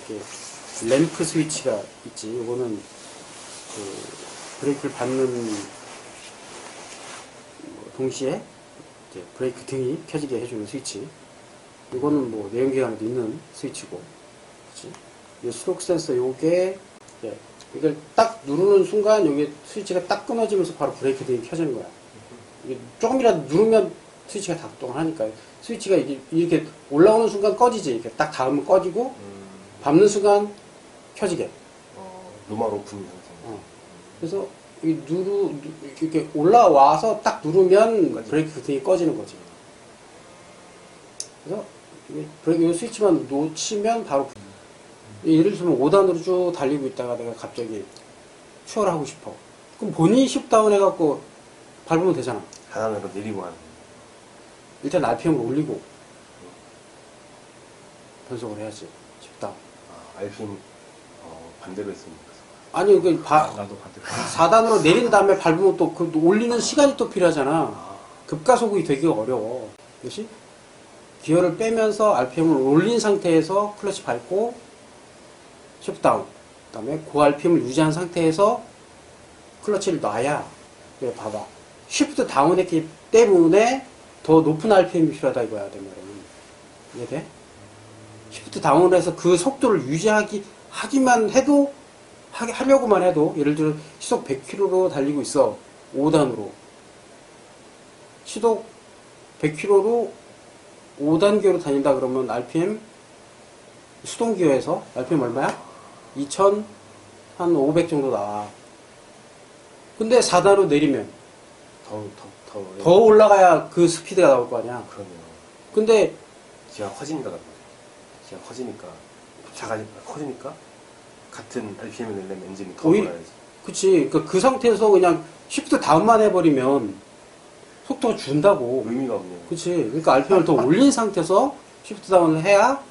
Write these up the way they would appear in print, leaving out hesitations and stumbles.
이렇게 램프 스위치가 있지. 이거는 그 브레이크를 밟는 동시에 이제 브레이크 등이 켜지게 해주는 스위치. 이거는 뭐 내연기관에도 있는 스위치고, 그렇지? 이 스트로크 센서 요게 이걸 딱 누르는 순간 여기 스위치가 딱 끊어지면서 바로 브레이크 등이 켜지는 거야. 이게 조금이라도 누르면 스위치가 작동을 하니까 스위치가 이렇게 올라오는 순간 꺼지지. 이렇게 딱 닿으면 꺼지고 밟는 순간 켜지게. 노말 오픈 상태. 그래서 이렇게 올라와서 딱 누르면 브레이크 등이 꺼지는 거지. 그래서 브레이크 스위치만 놓치면 바로 예를 들면 5단으로 쭉 달리고 있다가 내가 갑자기 추월을 하고 싶어. 그럼 본인이 10다운 해갖고 밟으면 되잖아. 4단으로 내리고 하는. 일단 RPM을 올리고 변속을 해야지. 10다운. RPM 반대로 했습니다. 아니 나도 반대로. 4단으로 내린 다음에 밟으면 또 그 올리는 시간이 또 필요하잖아. 급가속이 되게 어려워. 그렇지? 기어를 빼면서 RPM을 올린 상태에서 클러치 밟고 쉬프트 다운, 그 다음에 고RPM을 유지한 상태에서 클러치를 놔야. 그래 봐봐, 쉬프트 다운 했기 때문에 더 높은 RPM이 필요하다 이거야. 내 말은 이해돼? 쉬프트 다운을 해서 그 속도를 하기만 해도 하려고만 해도, 예를 들어 시속 100km로 달리고 있어. 5단으로 시속 100km로 5단 기어로 다닌다 그러면 RPM 수동 기어에서 RPM 얼마야? 2,500 정도 나와. 근데 4단으로 내리면 더 올라가야 그 스피드가 나올 거 아니야. 그러네요. 근데 기가 커지니까 기가 커지니까 커지니까 같은 RPM을 내려면 엔진이 더 올라야지. 그치. 그 상태에서 그냥 쉬프트 다운만 해버리면 속도가 준다고. 의미가 없네요. 그치. 그러니까 RPM을 더 올린 상태에서 쉬프트 다운을 해야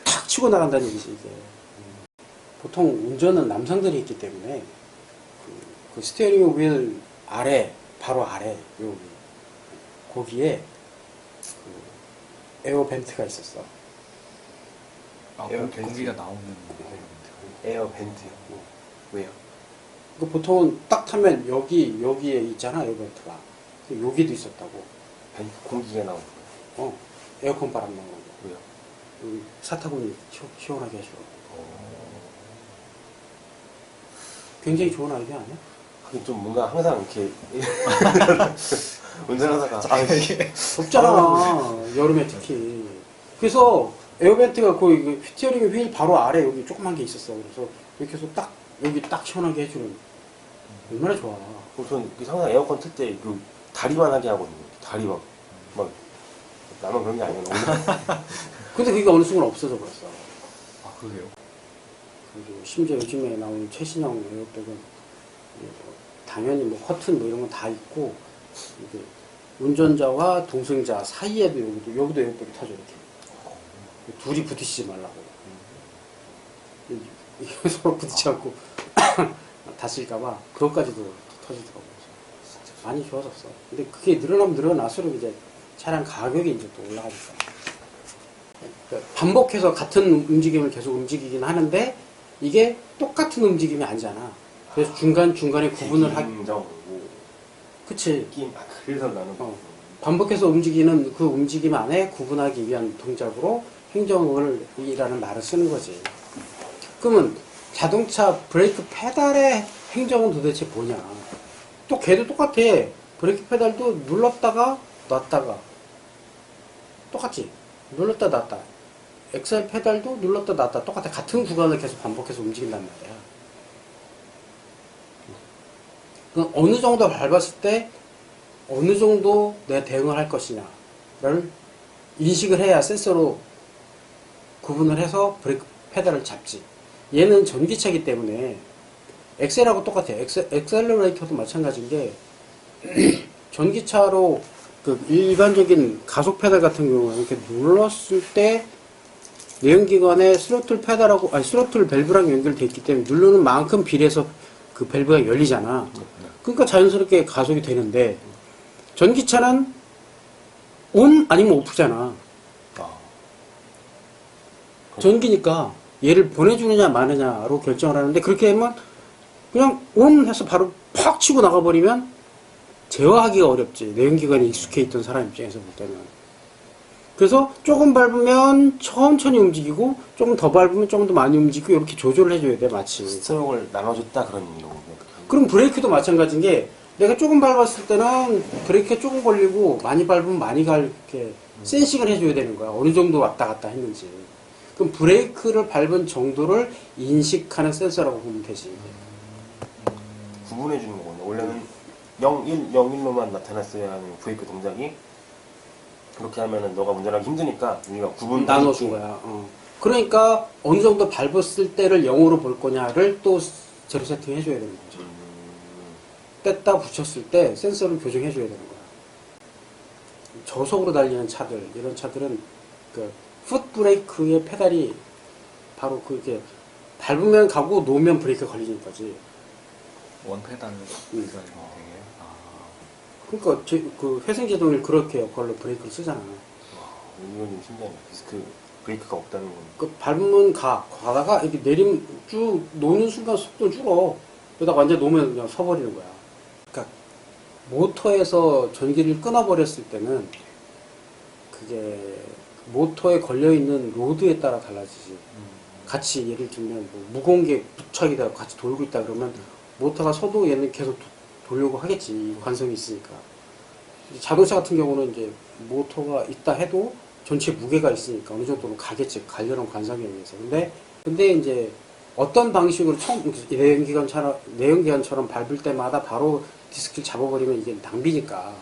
탁 치고 나간다는 얘기지, 이게. 보통 운전은 남성들이 했기 때문에 그 스티어링 휠 아래, 바로 아래, 거기에 그 에어 벤트가 있었어. 에어 공기가 나오는 에어 벤트요. 왜요? 그 보통은 딱 타면 여기에 있잖아, 에어 벤트가. 여기도 있었다고. 공기가 나오는 거예요? 에어컨 바람 나오는 거. 왜요? 여기 사타구니 시원하게 해주고. 굉장히 좋은 아이디어 아니야? 하긴 좀 뭔가 항상 이렇게 운전하다가 덥잖아, 여름에 특히. 그래서 에어벤트가 거의 스티어링 휠 바로 아래 여기 조그만 게 있었어. 그래서 이렇게 해서 딱 여기 딱 시원하게 해주는. 얼마나 좋아. 저는 항상 에어컨 틀 때 다리만 하게 하거든요. 다리 막 나만 그런 게 아니야. 근데 그게 어느 순간 없어져 버렸어. 아, 그러게요. 그리고 심지어 요즘에 나오는 최신형 에어백은 당연히 뭐 커튼 뭐 이런 건 다 있고, 이게 운전자와 동승자 사이에도 여기도 에어백이 터져 이렇게. 둘이 부딪히지 말라고. 이게 서로 부딪히지 않고 다칠까봐 그것까지도 터지더라고요. 진짜 많이 좋아졌어. 근데 그게 늘어나면 늘어날수록 이제 차량 가격이 이제 또 올라가니까. 그러니까 반복해서 같은 움직임을 계속 움직이긴 하는데 이게 똑같은 움직임이 아니잖아. 그래서 중간중간에 구분을 그치. 그래서 나는 반복해서 움직이는 그 움직임 안에 구분하기 위한 동작으로 행정을이라는 말을 쓰는 거지. 그러면 자동차 브레이크 페달의 행정은 도대체 뭐냐? 또 걔도 똑같아. 브레이크 페달도 눌렀다가 놨다가 똑같지. 눌렀다 놨다. 엑셀 페달도 눌렀다 놨다 똑같아. 같은 구간을 계속 반복해서 움직인단 말이야. 그럼 어느 정도 밟았을 때 어느 정도 내가 대응을 할 것이냐를 인식을 해야 센서로 구분을 해서 브레이크 페달을 잡지. 얘는 전기차이기 때문에 엑셀하고 똑같아. 엑셀러레이터도 마찬가지인 게 전기차로 그 일반적인 가속 페달 같은 경우는 이렇게 눌렀을 때 내연기관에 스로틀 페달하고 스로틀 밸브랑 연결되어 있기 때문에 누르는 만큼 비례해서 그 밸브가 열리잖아. 그러니까 자연스럽게 가속이 되는데 전기차는 온 아니면 오프잖아. 전기니까 얘를 보내주느냐 마느냐로 결정을 하는데, 그렇게 하면 그냥 온 해서 바로 팍 치고 나가버리면 제어하기가 어렵지. 내연기관에 익숙해 있던 사람 입장에서 볼 때는. 그래서 조금 밟으면 천천히 움직이고 조금 더 밟으면 조금 더 많이 움직이고 이렇게 조절을 해줘야 돼, 마치. 스트로크를 나눠줬다 그런 의미로. 그럼 브레이크도 마찬가지인 게, 내가 조금 밟았을 때는 브레이크에 조금 걸리고 많이 밟으면 많이 이렇게 센싱을 해줘야 되는 거야. 어느 정도 왔다 갔다 했는지. 그럼 브레이크를 밟은 정도를 인식하는 센서라고 보면 되지. 구분해 주는 거거든요. 원래는 0, 1, 0, 1로만 나타났어야 하는 브레이크 동작이 그렇게 하면은 너가 운전하기 힘드니까 우리가 구분 나눠준 거야. 그러니까 어느 정도 밟았을 때를 0으로 볼 거냐를 또 제로 세팅 해줘야 되는 거죠. 뗐다 붙였을 때 센서를 교정해줘야 되는 거야. 저속으로 달리는 차들, 이런 차들은 그 풋브레이크의 페달이 바로 그게 밟으면 가고 놓으면 브레이크 걸리는 거지. 원페달로 되게. 아. 그러니까 그 회생제동을 그렇게 역할로 브레이크를 쓰잖아. 이건 좀 신기하네. 디스크 브레이크가 없다는 건. 그 밟으면 가다가 이렇게 내리면 쭉 놓는 순간 속도를 줄어. 그러다가 완전 놓으면 그냥 서버리는 거야. 그러니까 모터에서 전기를 끊어버렸을 때는 그게 모터에 걸려있는 로드에 따라 달라지지. 같이 예를 들면 뭐 무거운 게 부착이다 같이 돌고 있다 그러면 모터가 서도 얘는 계속 돌려고 하겠지. 관성이 있으니까. 자동차 같은 경우는 이제 모터가 있다 해도 전체 무게가 있으니까 어느 정도는 가겠지. 가려는 관성에 의해서. 근데 이제 어떤 방식으로 내연기관처럼 밟을 때마다 바로 디스크를 잡아버리면 이게 낭비니까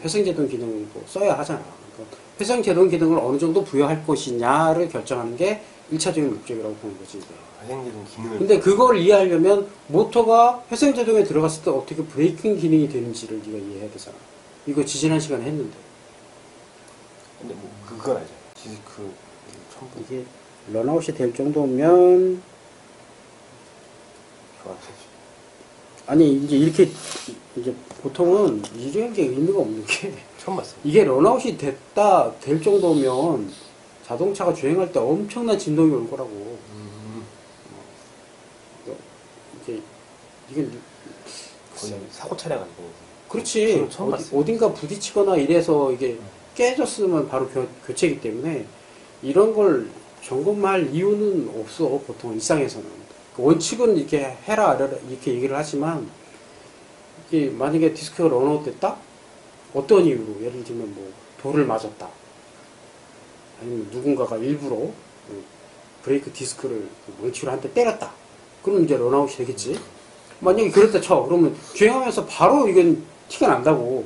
회생제동 기능도 써야 하잖아. 그러니까 회생제동 기능을 어느 정도 부여할 것이냐를 결정하는 게 1차적인 목적이라고 보는 거지. 회생제동 기능을. 근데 그걸 이해하려면 모터가 회생제동에 들어갔을 때 어떻게 브레이킹 기능이 되는지를 네가 이해해야 되잖아. 이거 지지난 시간에 했는데. 근데 뭐 그건 알죠. 디스크 처음 이게 런아웃이 될 정도면 좋아하시죠. 아니 이제 이렇게 이제 보통은 이런 게 의미가 없는 게 처음 봤어요. 이게 런아웃이 될 정도면 자동차가 주행할 때 엄청난 진동이 올 거라고. 이게 거의 사고 차량 아니고. 그렇지. 처음 봤어요. 어딘가 부딪히거나 이래서 이게 깨졌으면 바로 교체이기 때문에 이런 걸 점검할 이유는 없어. 보통 일상에서는. 원칙은 이렇게 해라 이렇게 얘기를 하지만 이게 만약에 디스크가 런아웃 됐다? 어떤 이유로? 예를 들면 뭐 돌을 맞았다. 아니면 누군가가 일부러 브레이크 디스크를 망치로 한 대 때렸다. 그럼 이제 런아웃이 되겠지. 만약에 그랬다 쳐. 그러면 주행하면서 바로 이건 티가 난다고.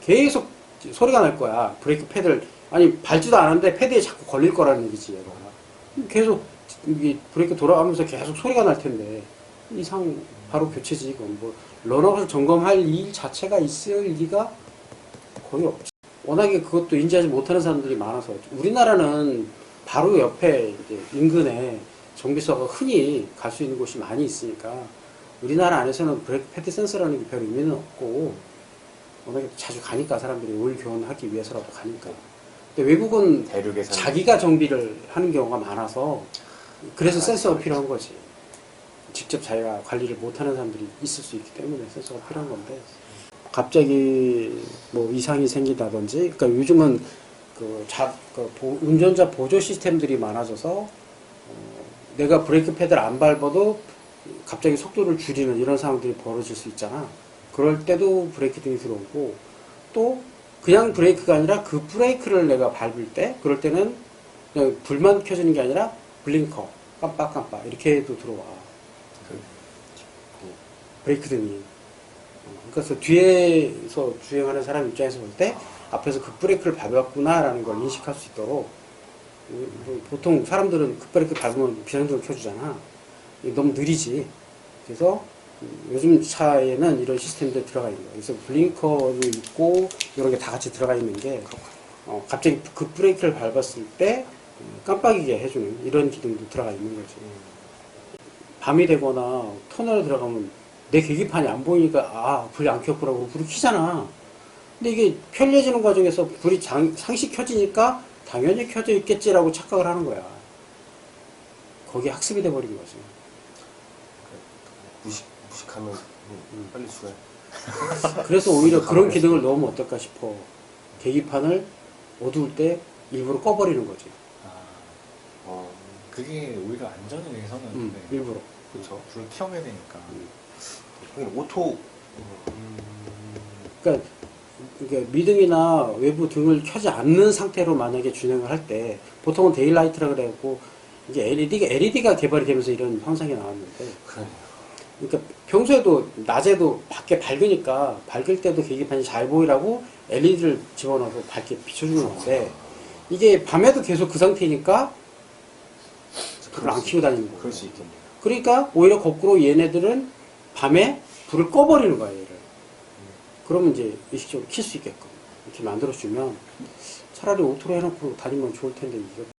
계속 소리가 날 거야. 브레이크 패드를. 아니, 밟지도 않았는데 패드에 자꾸 걸릴 거라는 얘기지, 얘가. 계속, 이게 브레이크 돌아가면서 계속 소리가 날 텐데. 이상, 바로 교체지, 이건. 뭐, 런아웃을 점검할 일 자체가 있을 리가 거의 없지. 워낙에 그것도 인지하지 못하는 사람들이 많아서. 우리나라는 바로 옆에, 이제, 인근에 정비소가 흔히 갈 수 있는 곳이 많이 있으니까. 우리나라 안에서는 브레이크 패드 센서라는 게 별 의미는 없고, 워낙에 자주 가니까 사람들이 올 교환하기 위해서라도 가니까. 근데 외국은 자기가 정비를 하는 경우가 많아서 그래서 센서가 필요한 거지. 직접 자기가 관리를 못하는 사람들이 있을 수 있기 때문에 센서가 필요한 건데 갑자기 뭐 이상이 생긴다든지, 그러니까 요즘은 운전자 보조 시스템들이 많아져서 내가 브레이크 패드를 안 밟아도 갑자기 속도를 줄이는 이런 상황들이 벌어질 수 있잖아. 그럴 때도 브레이크 등이 들어오고, 또 그냥 브레이크가 아니라 그 브레이크를 내가 밟을 때, 그럴 때는 그냥 불만 켜지는 게 아니라 블링커, 깜빡깜빡 이렇게 해도 들어와. 브레이크 등이. 그래서 뒤에서 주행하는 사람 입장에서 볼 때 앞에서 급브레이크를 밟았구나라는 걸 인식할 수 있도록. 보통 사람들은 급브레이크 밟으면 비상등을 켜주잖아. 너무 느리지. 그래서 요즘 차에는 이런 시스템들이 들어가 있는 거예요. 그래서 블링커도 있고 이런 게 다 같이 들어가 있는 게 갑자기 급브레이크를 밟았을 때 깜빡이게 해주는 이런 기능도 들어가 있는 거지. 밤이 되거나 터널에 들어가면 내 계기판이 안 보이니까 불이 안 켰구나 그러고 불을 켜잖아. 근데 이게 켜려지는 과정에서 불이 상시 켜지니까 당연히 켜져 있겠지라고 착각을 하는 거야. 거기에 학습이 돼버린 거지. 무식하면 빨리 죽어요. 그래서 오히려 그런 가만히 기능을 넣으면 어떨까 싶어. 계기판을 어두울 때 일부러 꺼버리는 거지. 아, 어, 그게 오히려 안전을 위해서는 네, 일부러. 그렇죠. 불을 켜게 되니까. 하긴 오토 그러니까 미등이나 외부 등을 켜지 않는 상태로 만약에 진행을 할 때 보통은 데일라이트라 그래갖고 이제 LED가 개발이 되면서 이런 현상이 나왔는데, 그러네요. 그러니까 평소에도 낮에도 밖에 밝으니까 밝을 때도 계기판이 잘 보이라고 LED를 집어넣어서 밝게 비춰주는 건데, 이게 밤에도 계속 그 상태니까 불을 안 켜고 다니는 거예요. 그럴 수 있겠네요. 그러니까 오히려 거꾸로 얘네들은 밤에 불을 꺼버리는 거야, 얘를. 그러면 이제 의식적으로 킬 수 있게끔 이렇게 만들어주면 차라리 오토로 해놓고 다니면 좋을 텐데, 이게